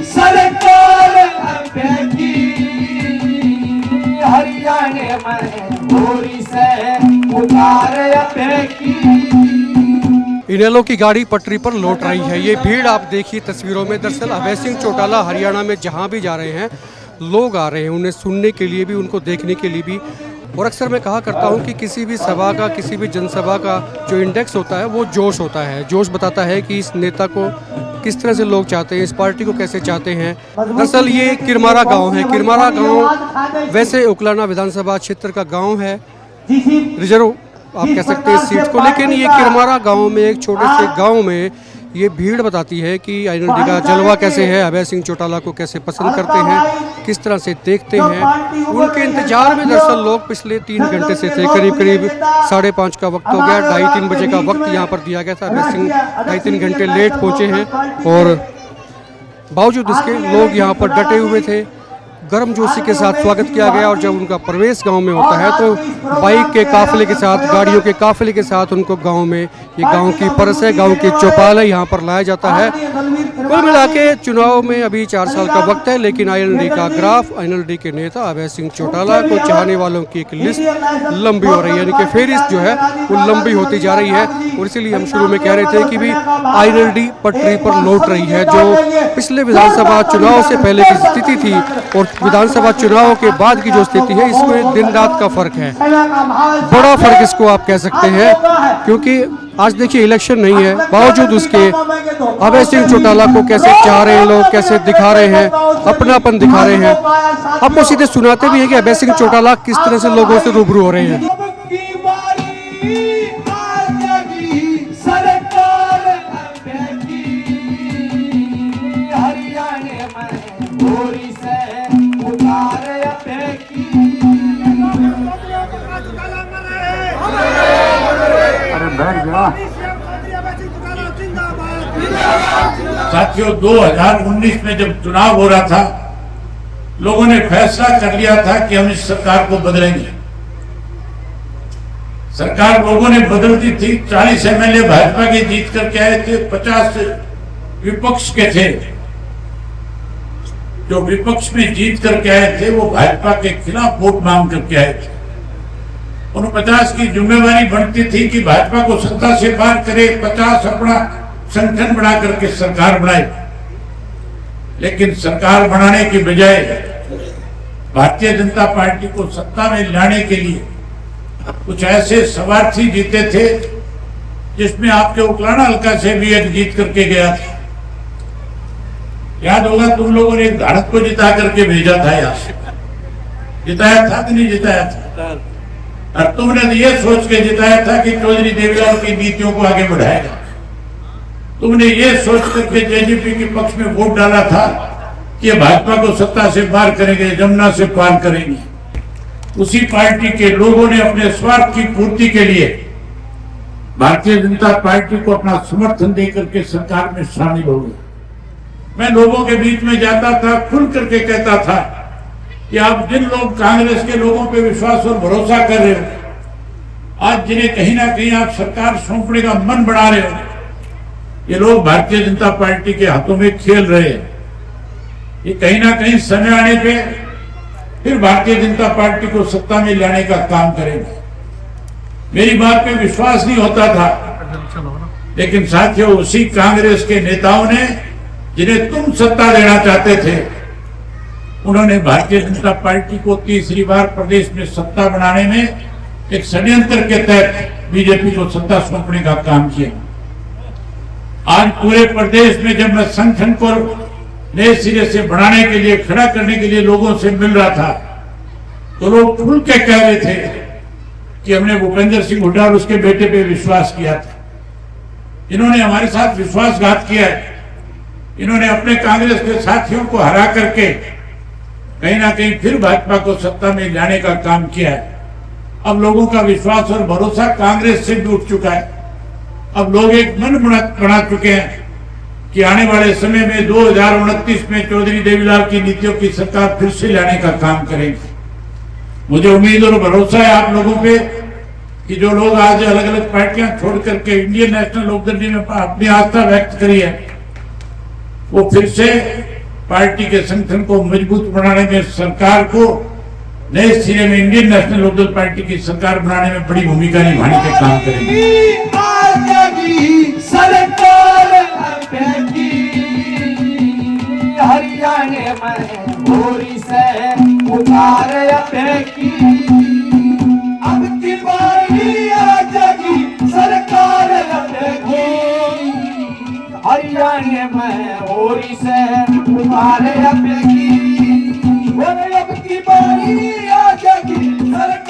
सरकार हरियाणा में भोरी से उतार इनेलो की गाड़ी पटरी पर लौट रही है। ये भीड़ आप देखिए तस्वीरों में। दरअसल अभय सिंह चौटाला हरियाणा में जहां भी जा रहे हैं लोग आ रहे हैं उन्हें सुनने के लिए भी, उनको देखने के लिए भी। और अक्सर मैं कहा करता हूं कि किसी भी सभा का, किसी भी जनसभा का जो इंडेक्स होता है वो जोश होता है। जोश बताता है कि इस नेता को किस तरह से लोग चाहते हैं, इस पार्टी को कैसे चाहते हैं। दरअसल ये किरमारा गांव है। किरमारा गांव वैसे उकलाना विधानसभा क्षेत्र का गांव है, रिजर्व आप कह सकते हैं इस सीट को। लेकिन ये किरमारा गांव में, एक छोटे से गांव में, ये भीड़ बताती है कि आईएनएलडी का जलवा कैसे है, अभय सिंह चौटाला को कैसे पसंद करते हैं, किस तरह से देखते हैं। उनके इंतजार में दरअसल लोग पिछले 3 घंटे से थे। करीब करीब 5:30 का वक्त हो गया। 2:30-3 बजे का वक्त यहाँ पर दिया गया था। अभय सिंह 2.5-3 घंटे लेट पहुँचे हैं और बावजूद इसके लोग यहाँ पर डटे हुए थे। गर्मजोशी के साथ स्वागत किया गया और जब उनका प्रवेश गांव में होता है तो बाइक के काफिले के साथ, गाड़ियों के काफिले के साथ उनको गांव में, ये गांव की परस है, गांव की चौपाल है, यहाँ पर लाया जाता है। कुल मिला के चुनाव में अभी 4 साल का वक्त है, लेकिन आईएनएलडी का ग्राफ, आईएनएलडी के नेता अभय सिंह चौटाला को चाहने वालों की एक लिस्ट लंबी हो रही है, यानी कि फेहरिस्त जो है वो लंबी होती जा रही है। और इसीलिए हम शुरू में कह रहे थे कि भी आईएनएलडी पटरी पर लौट रही है। जो पिछले विधानसभा चुनाव से पहले की स्थिति थी और विधानसभा चुनाव के बाद की जो स्थिति है, इसमें दिन रात का फर्क है, बड़ा फर्क इसको आप कह सकते हैं। क्योंकि आज देखिए इलेक्शन नहीं है, बावजूद उसके अभय सिंह चौटाला को कैसे चाह रहे हैं लोग, कैसे दिखा रहे हैं, अपनापन दिखा रहे हैं। आपको सीधे सुनाते भी हैं कि अभय सिंह चौटाला किस तरह से लोगों से रूबरू हो रहे हैं। साथियों, 2019 में जब चुनाव हो रहा था, लोगों ने फैसला कर लिया था कि हम इस सरकार को बदलेंगे। सरकार लोगों ने बदल दी थी। 40 एमएलए भाजपा के जीत करके आए थे, 50 विपक्ष के थे। जो विपक्ष में जीत करके आए थे वो भाजपा के खिलाफ वोट मांग करके आए थे। 49 की जिम्मेवारी बनती थी कि भाजपा को सत्ता से पार करे, 50 अपना संगठन बना करके सरकार बनाए। लेकिन सरकार बनाने के बजाय भारतीय जनता पार्टी को सत्ता में लाने के लिए कुछ ऐसे स्वार्थी जीते थे, जिसमें आपके उकलाना हल्का से भी एक जीत करके गया था। याद होगा तुम लोगों ने एक धाड़क को जिता करके भेजा था, यहाँ से जिताया था कि नहीं जिताया था? और तुमने तो ये सोच के जिताया था कि चौधरी देवीलाल की नीतियों को आगे बढ़ाएगा। तुमने ये सोच करके जेजेपी के पक्ष में वोट डाला था कि भाजपा को सत्ता से पार करेंगे, जमुना से पार करेंगे। उसी पार्टी के लोगों ने अपने स्वार्थ की पूर्ति के लिए भारतीय जनता पार्टी को अपना समर्थन देकर के सरकार में शामिल हो गए। मैं लोगों के बीच में जाता था, खुल करके कहता था कि आप जिन लोग कांग्रेस के लोगों पे विश्वास और भरोसा कर रहे हो, आज जिन्हें कहीं ना कहीं आप सरकार सौंपने का मन बना रहे हो, ये लोग भारतीय जनता पार्टी के हाथों में खेल रहे हैं। ये कहीं ना कहीं समय आने पे फिर भारतीय जनता पार्टी को सत्ता में लाने का काम करेंगे। मेरी बात पे विश्वास नहीं होता था, लेकिन साथियों, उसी कांग्रेस के नेताओं ने, जिन्हें तुम सत्ता देना चाहते थे, उन्होंने भारतीय जनता पार्टी को तीसरी बार प्रदेश में सत्ता बनाने में एक षड्यंत्र के तहत बीजेपी को सत्ता सौंपने का काम किया। आज पूरे प्रदेश में जब मैं संगठन को नए सिरे से बढ़ाने के लिए, खड़ा करने के लिए लोगों से मिल रहा था, तो लोग खुल के कह रहे थे कि हमने भूपेंद्र सिंह हुड्डा और उसके बेटे पे विश्वास किया था। इन्होंने हमारे साथ विश्वासघात किया है। इन्होंने अपने कांग्रेस के साथियों को हरा करके कहीं ना कहीं फिर भाजपा को सत्ता में लाने का काम किया है। अब लोगों का विश्वास और भरोसा कांग्रेस से भी उठ चुका है। अब लोग एक मन बना चुके हैं कि आने वाले समय में 2029 में चौधरी देवीलाल की नीतियों की सरकार फिर से लाने का काम करेंगे। मुझे उम्मीद और भरोसा है आप लोगों पे कि जो लोग आज अलग अलग पार्टियां छोड़ करके इंडियन नेशनल लोकदल में अपनी आस्था व्यक्त करी है, वो फिर से पार्टी के संगठन को मजबूत बनाने में, सरकार को नए सिरे में इंडियन नेशनल लोकदल पार्टी की सरकार बनाने में बड़ी भूमिका निभाने के काम करेंगे। सरकार अबकी हरियाणा में भोरी से उतार अबकी, अब की बारी आ जाएगी सरकार अबकी हरियाणा में भोरी से उतार अबकी, अब की बारी आ जाएगी सरकार